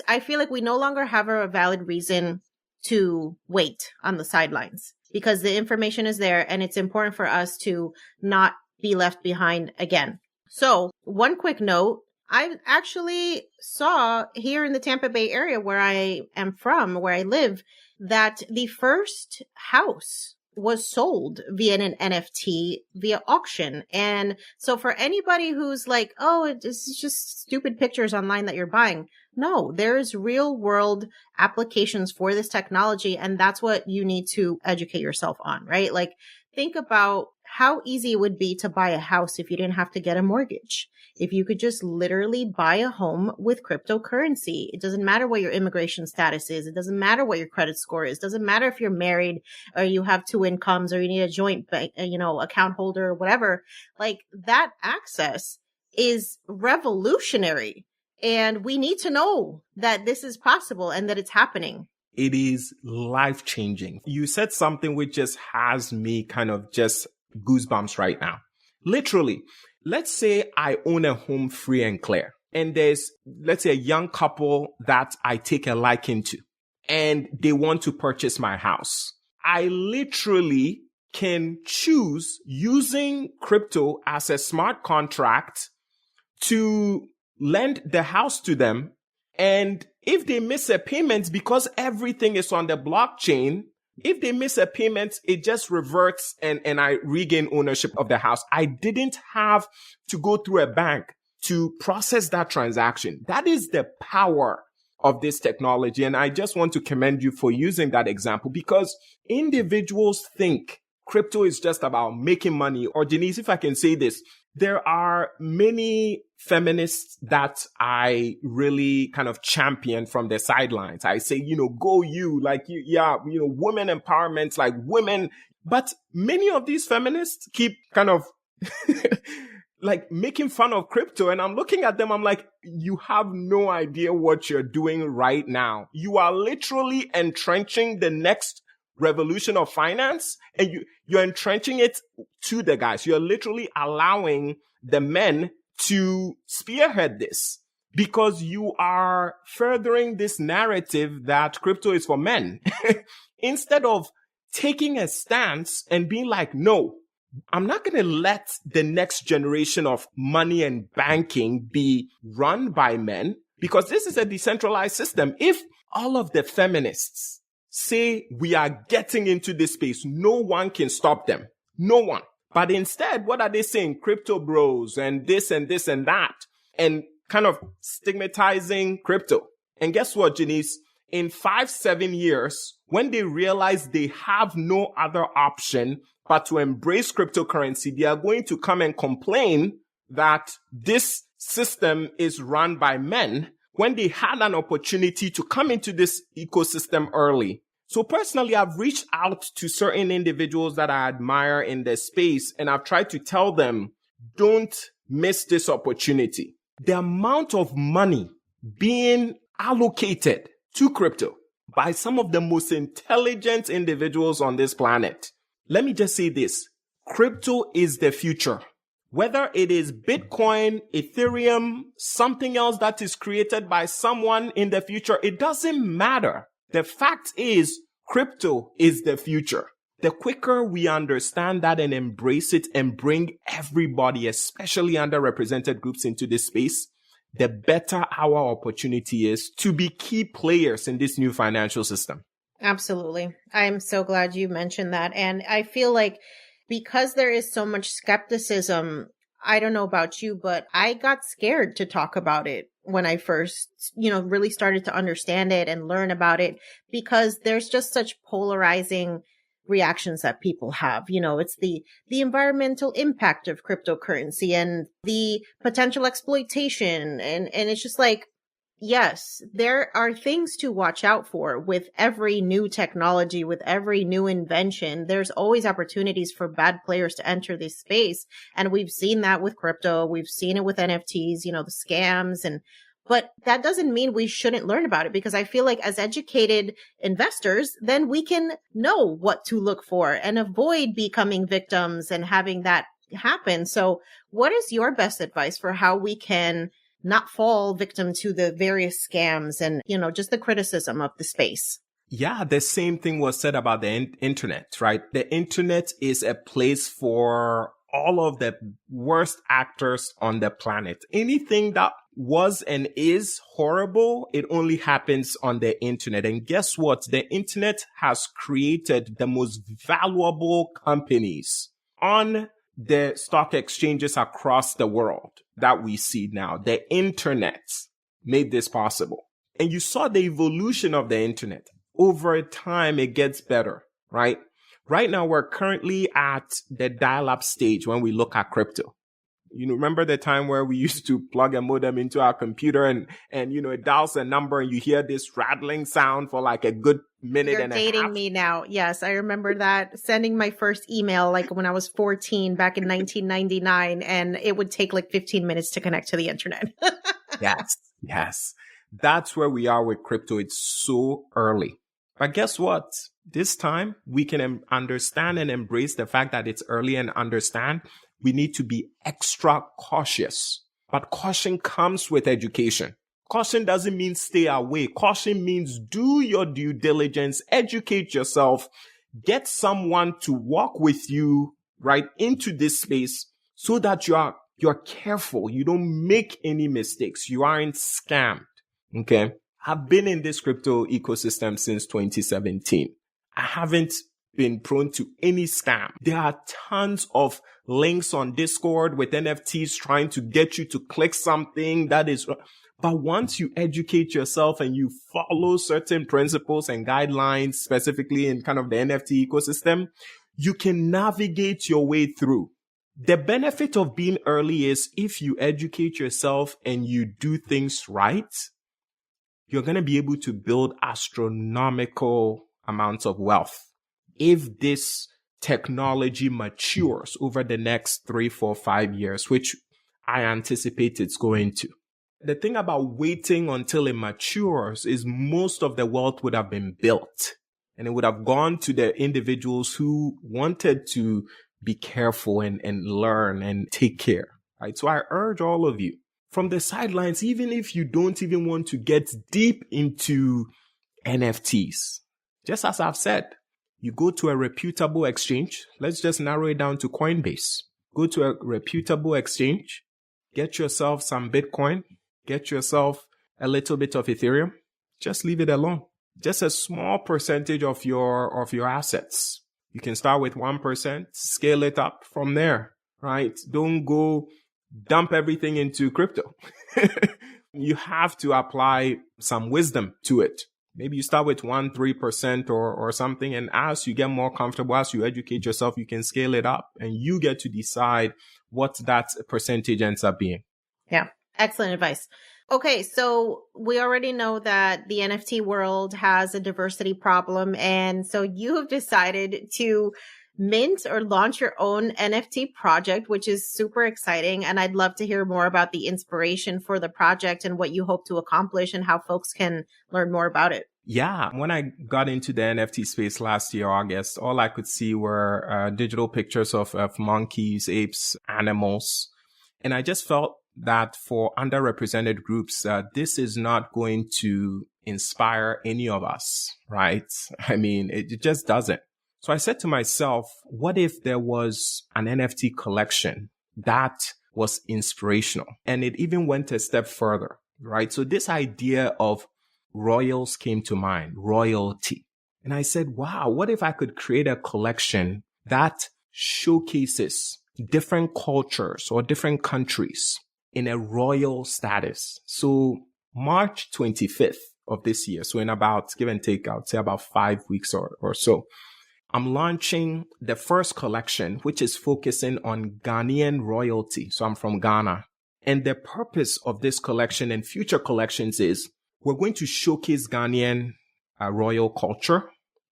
I feel like we no longer have a valid reason to wait on the sidelines because the information is there, and it's important for us to not be left behind again. So one quick note, I actually saw here in the Tampa Bay area where I am from, where I live, that the first house was sold via an NFT via auction. And so for anybody who's like, oh, it's just stupid pictures online that you're buying. No, there's real world applications for this technology. And that's what you need to educate yourself on, right? Like, think about how easy it would be to buy a house if you didn't have to get a mortgage. If you could just literally buy a home with cryptocurrency. It doesn't matter what your immigration status is. It doesn't matter what your credit score is. It doesn't matter if you're married or you have two incomes or you need a joint bank, account holder or whatever. Like, that access is revolutionary. And we need to know that this is possible and that it's happening. It is life-changing. You said something which just has me kind of just goosebumps right now. Literally, let's say I own a home free and clear, and there's, let's say, a young couple that I take a liking to, and they want to purchase my house. I literally can choose using crypto as a smart contract to lend the house to them. And if they miss a payment, because everything is on the blockchain, if they miss a payment, it just reverts and I regain ownership of the house. I didn't have to go through a bank to process that transaction. That is the power of this technology. And I just want to commend you for using that example, because individuals think crypto is just about making money. Or Janice, if I can say this, there are many feminists that I really kind of champion from the sidelines. I say, go you, like, women empowerment, like women. But many of these feminists keep kind of like making fun of crypto. And I'm looking at them, I'm like, you have no idea what you're doing right now. You are literally entrenching the next revolution of finance, and you're entrenching it to the guys. You're literally allowing the men to spearhead this because you are furthering this narrative that crypto is for men instead of taking a stance and being like, no, I'm not going to let the next generation of money and banking be run by men, because this is a decentralized system. If all of the feminists say we are getting into this space, no one can stop them. No one. But instead, what are they saying? Crypto bros and this and this and that, and kind of stigmatizing crypto. And guess what, Janice? In 5-7 years, when they realize they have no other option but to embrace cryptocurrency, they are going to come and complain that this system is run by men when they had an opportunity to come into this ecosystem early. So personally, I've reached out to certain individuals that I admire in the space, and I've tried to tell them, don't miss this opportunity. The amount of money being allocated to crypto by some of the most intelligent individuals on this planet. Let me just say this. Crypto is the future. Whether it is Bitcoin, Ethereum, something else that is created by someone in the future, it doesn't matter. The fact is, crypto is the future. The quicker we understand that and embrace it and bring everybody, especially underrepresented groups, into this space, the better our opportunity is to be key players in this new financial system. Absolutely. I'm so glad you mentioned that. And I feel like because there is so much skepticism, I don't know about you, but I got scared to talk about it when I first, really started to understand it and learn about it, because there's just such polarizing reactions that people have. It's the environmental impact of cryptocurrency and the potential exploitation. And it's just like, yes, there are things to watch out for with every new technology, with every new invention. There's always opportunities for bad players to enter this space. And we've seen that with crypto. We've seen it with NFTs, the scams. But that doesn't mean we shouldn't learn about it, because I feel like as educated investors, then we can know what to look for and avoid becoming victims and having that happen. So what is your best advice for how we can not fall victim to the various scams and, just the criticism of the space? Yeah, the same thing was said about the internet, right? The internet is a place for all of the worst actors on the planet. Anything that was and is horrible, it only happens on the internet. And guess what? The internet has created the most valuable companies on the stock exchanges across the world that we see now. The internet made this possible. And you saw the evolution of the internet. Over time, it gets better, right? Right now, we're currently at the dial-up stage when we look at crypto. Remember the time where we used to plug a modem into our computer and it dials a number and you hear this rattling sound for like a good minute You're and a half? You're dating me now. Yes, I remember that. Sending my first email like when I was 14 back in 1999, and it would take like 15 minutes to connect to the internet. Yes. That's where we are with crypto. It's so early. But guess what? This time we can understand and embrace the fact that it's early and understand we need to be extra cautious. But caution comes with education. Caution doesn't mean stay away. Caution means do your due diligence, educate yourself, get someone to walk with you right into this space so that you're careful. You don't make any mistakes. You aren't scammed. Okay. I've been in this crypto ecosystem since 2017. I haven't been prone to any scam. There are tons of links on Discord with NFTs trying to get you to click something that is. But once you educate yourself and you follow certain principles and guidelines, specifically in kind of the NFT ecosystem, you can navigate your way through. The benefit of being early is if you educate yourself and you do things right, you're going to be able to build astronomical amounts of wealth. If this technology matures over the next 3, 4, 5 years, which I anticipate it's going to. The thing about waiting until it matures is most of the wealth would have been built and it would have gone to the individuals who wanted to be careful and learn and take care. Right? So I urge all of you from the sidelines, even if you don't even want to get deep into NFTs, just as I've said, you go to a reputable exchange. Let's just narrow it down to Coinbase. Go to a reputable exchange, get yourself some Bitcoin, get yourself a little bit of Ethereum. Just leave it alone. Just a small percentage of your assets. You can start with 1%, scale it up from there, right? Don't go dump everything into crypto. You have to apply some wisdom to it. Maybe you start with 1, 3% or something. And as you get more comfortable, as you educate yourself, you can scale it up and you get to decide what that percentage ends up being. Yeah. Excellent advice. Okay. So we already know that the NFT world has a diversity problem. And so you have decided to mint or launch your own NFT project, which is super exciting. And I'd love to hear more about the inspiration for the project and what you hope to accomplish and how folks can learn more about it. Yeah. When I got into the NFT space last year, August, all I could see were digital pictures of monkeys, apes, animals. And I just felt that for underrepresented groups, this is not going to inspire any of us, right? I mean, it just doesn't. So I said to myself, what if there was an NFT collection that was inspirational. And it even went a step further, right? So this idea of royals came to mind, royalty. And I said, wow, what if I could create a collection that showcases different cultures or different countries in a royal status? So March 25th of this year, so in about, give and take, I would say about 5 weeks or so, I'm launching the first collection, which is focusing on Ghanaian royalty. So I'm from Ghana. And the purpose of this collection and future collections is we're going to showcase Ghanaian royal culture.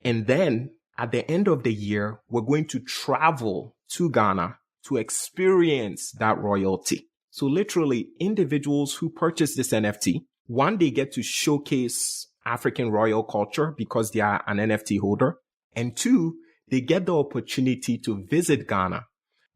And then at the end of the year, we're going to travel to Ghana to experience that royalty. So literally, individuals who purchase this NFT, one, they get to showcase African royal culture because they are an NFT holder. And two, they get the opportunity to visit Ghana.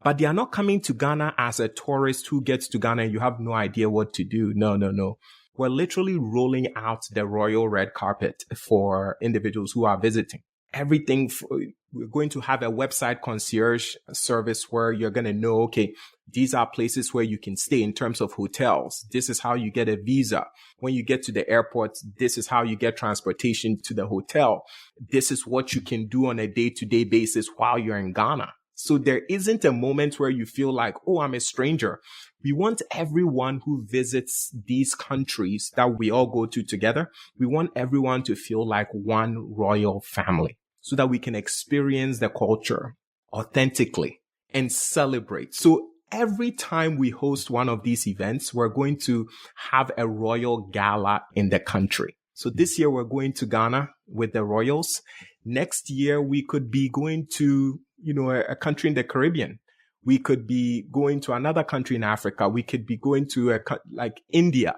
But they are not coming to Ghana as a tourist who gets to Ghana and you have no idea what to do. No. We're literally rolling out the royal red carpet for individuals who are visiting. We're going to have a website concierge service where you're going to know, okay, these are places where you can stay in terms of hotels. This is how you get a visa. When you get to the airport, this is how you get transportation to the hotel. This is what you can do on a day-to-day basis while you're in Ghana. So there isn't a moment where you feel like, oh, I'm a stranger. We want everyone who visits these countries that we all go to together. We want everyone to feel like one royal family so that we can experience the culture authentically and celebrate. So every time we host one of these events, we're going to have a royal gala in the country. So this year we're going to Ghana with the royals. Next year we could be going to, a country in the Caribbean. We could be going to another country in Africa. We could be going to like India.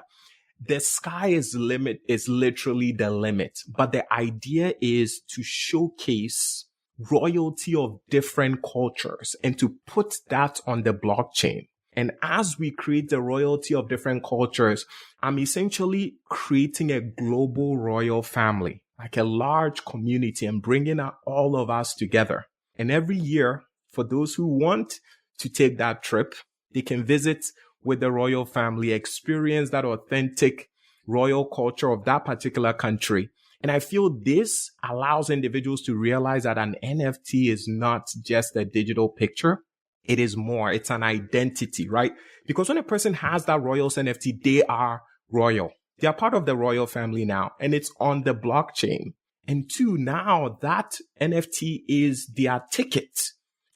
The sky is literally the limit. But the idea is to showcase royalty of different cultures and to put that on the blockchain. And as we create the royalty of different cultures, I'm essentially creating a global royal family, like a large community, and bringing all of us together. And every year, for those who want to take that trip, they can visit with the royal family, experience that authentic royal culture of that particular country. And I feel this allows individuals to realize that an NFT is not just a digital picture. It is more. It's an identity, right? Because when a person has that Royals NFT, they are royal. They are part of the royal family now, and it's on the blockchain. And two, now that NFT is their ticket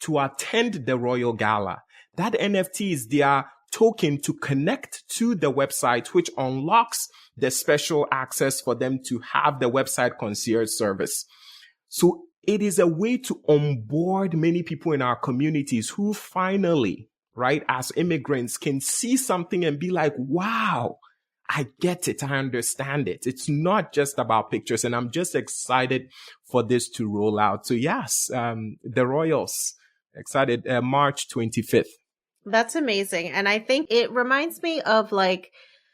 to attend the royal gala. That NFT is their token to connect to the website, which unlocks the special access for them to have the website concierge service. So it is a way to onboard many people in our communities who finally, right, as immigrants can see something and be like, wow, I get it. I understand it. It's not just about pictures. And I'm just excited for this to roll out. So yes, the Royals, excited, March 25th. That's amazing. And I think it reminds me of like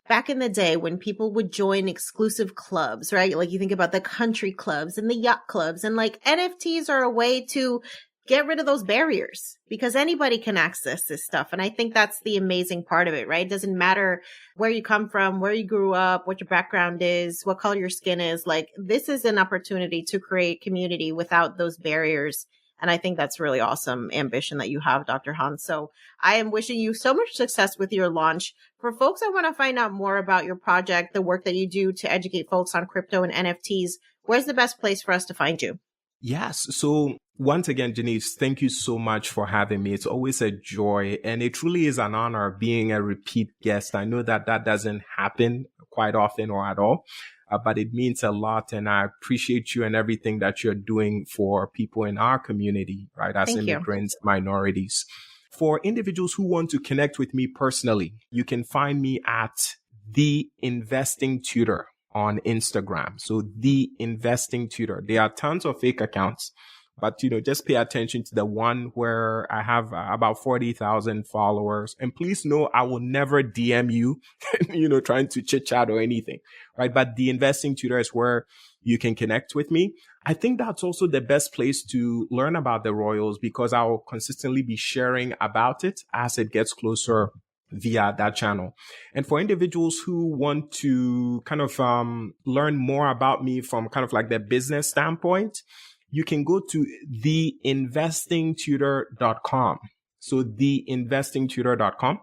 back in the day when people would join exclusive clubs, right? Like you think about the country clubs and the yacht clubs, and like NFTs are a way to get rid of those barriers because anybody can access this stuff. And I think that's the amazing part of it, right? It doesn't matter where you come from, where you grew up, what your background is, what color your skin is. Like this is an opportunity to create community without those barriers. And I think that's really awesome ambition that you have, Dr. Hans. So I am wishing you so much success with your launch. For folks that want to find out more about your project, the work that you do to educate folks on crypto and NFTs, where's the best place for us to find you? Yes. So once again, Janice, thank you so much for having me. It's always a joy, and it truly is an honor being a repeat guest. I know that doesn't happen quite often or at all. But it means a lot, and I appreciate you and everything that you're doing for people in our community, right, as immigrants, minorities. For individuals who want to connect with me personally, you can find me at The Investing Tutor on Instagram. So The Investing Tutor. There are tons of fake accounts, but, just pay attention to the one where I have about 40,000 followers. And please know I will never DM you, trying to chit chat or anything, right? But The Investing Tutor is where you can connect with me. I think that's also the best place to learn about the Royals because I'll consistently be sharing about it as it gets closer via that channel. And for individuals who want to kind of learn more about me from kind of like the business standpoint, you can go to theinvestingtutor.com. So theinvestingtutor.com.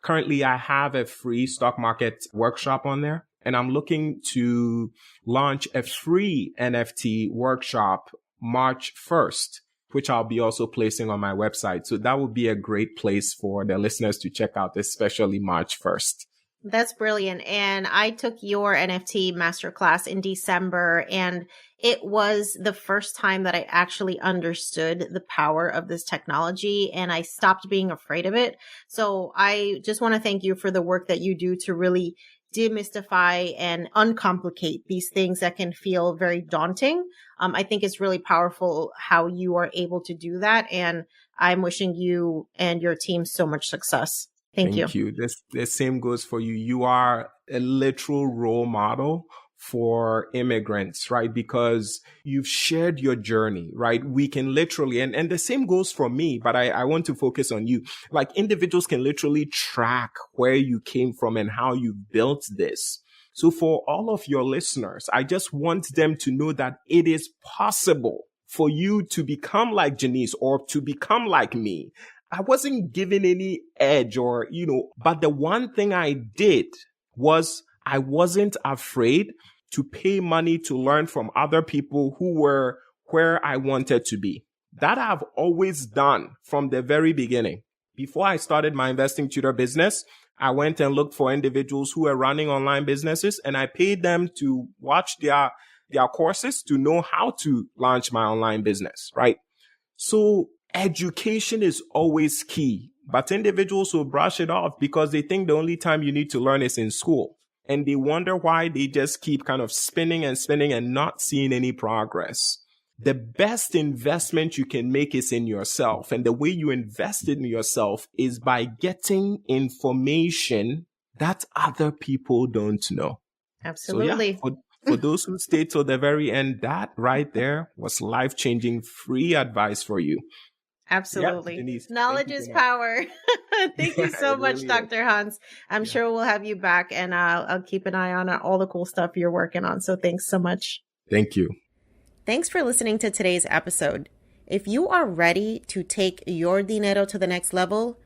Currently, I have a free stock market workshop on there, and I'm looking to launch a free NFT workshop March 1st, which I'll be also placing on my website. So that would be a great place for the listeners to check out, especially March 1st. That's brilliant. And I took your NFT masterclass in December, and it was the first time that I actually understood the power of this technology, and I stopped being afraid of it. So I just want to thank you for the work that you do to really demystify and uncomplicate these things that can feel very daunting. I think it's really powerful how you are able to do that. And I'm wishing you and your team so much success. Thank you. The same goes for you. You are a literal role model for immigrants, right? Because you've shared your journey, right? We can literally, and the same goes for me, but I want to focus on you. Like, individuals can literally track where you came from and how you built this. So for all of your listeners, I just want them to know that it is possible for you to become like Janice or to become like me. I wasn't given any edge but the one thing I did was I wasn't afraid to pay money to learn from other people who were where I wanted to be. That I've always done from the very beginning. Before I started my investing tutor business, I went and looked for individuals who were running online businesses, and I paid them to watch their courses to know how to launch my online business, right? So education is always key, but individuals will brush it off because they think the only time you need to learn is in school. And they wonder why they just keep kind of spinning and not seeing any progress. The best investment you can make is in yourself. And the way you invest in yourself is by getting information that other people don't know. Absolutely. So for those who stayed till the very end, that right there was life-changing free advice for you. Absolutely. Yeah, Denise, knowledge is power. Thank you so much, really Dr. Hans. I'm sure we'll have you back, and I'll keep an eye on all the cool stuff you're working on. So thanks so much. Thank you. Thanks for listening to today's episode. If you are ready to take your dinero to the next level,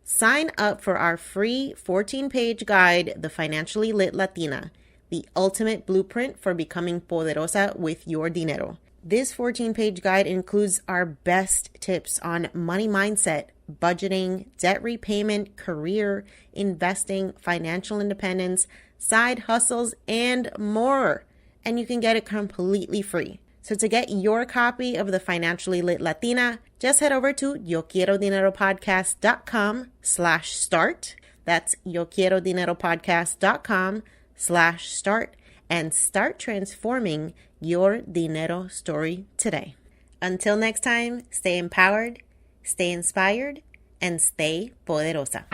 sign up for our free 14-page guide, The Financially Lit Latina, the ultimate blueprint for becoming poderosa with your dinero. This 14-page guide includes our best tips on money mindset, budgeting, debt repayment, career, investing, financial independence, side hustles, and more. And you can get it completely free. So to get your copy of The Financially Lit Latina, just head over to YoQuieroDineroPodcast.com/start. That's YoQuieroDineroPodcast.com/start. And start transforming your dinero story today. Until next time, stay empowered, stay inspired, and stay poderosa.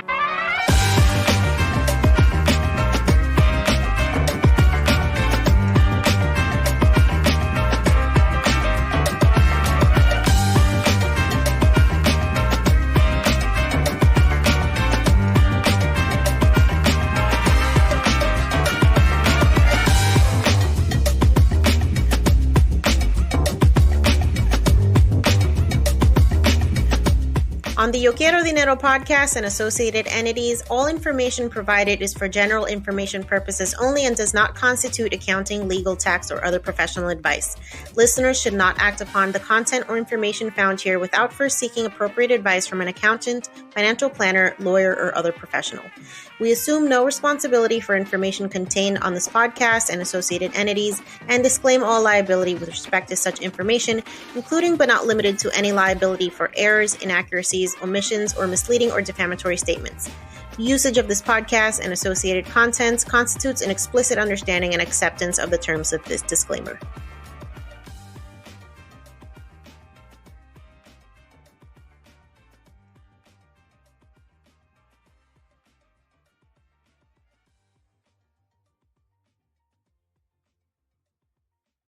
On the Yo Quiero Dinero podcast and associated entities, all information provided is for general information purposes only and does not constitute accounting, legal, tax, or other professional advice. Listeners should not act upon the content or information found here without first seeking appropriate advice from an accountant, financial planner, lawyer, or other professional. We assume no responsibility for information contained on this podcast and associated entities and disclaim all liability with respect to such information, including but not limited to any liability for errors, inaccuracies, omissions, or misleading or defamatory statements. Usage of this podcast and associated contents constitutes an explicit understanding and acceptance of the terms of this disclaimer.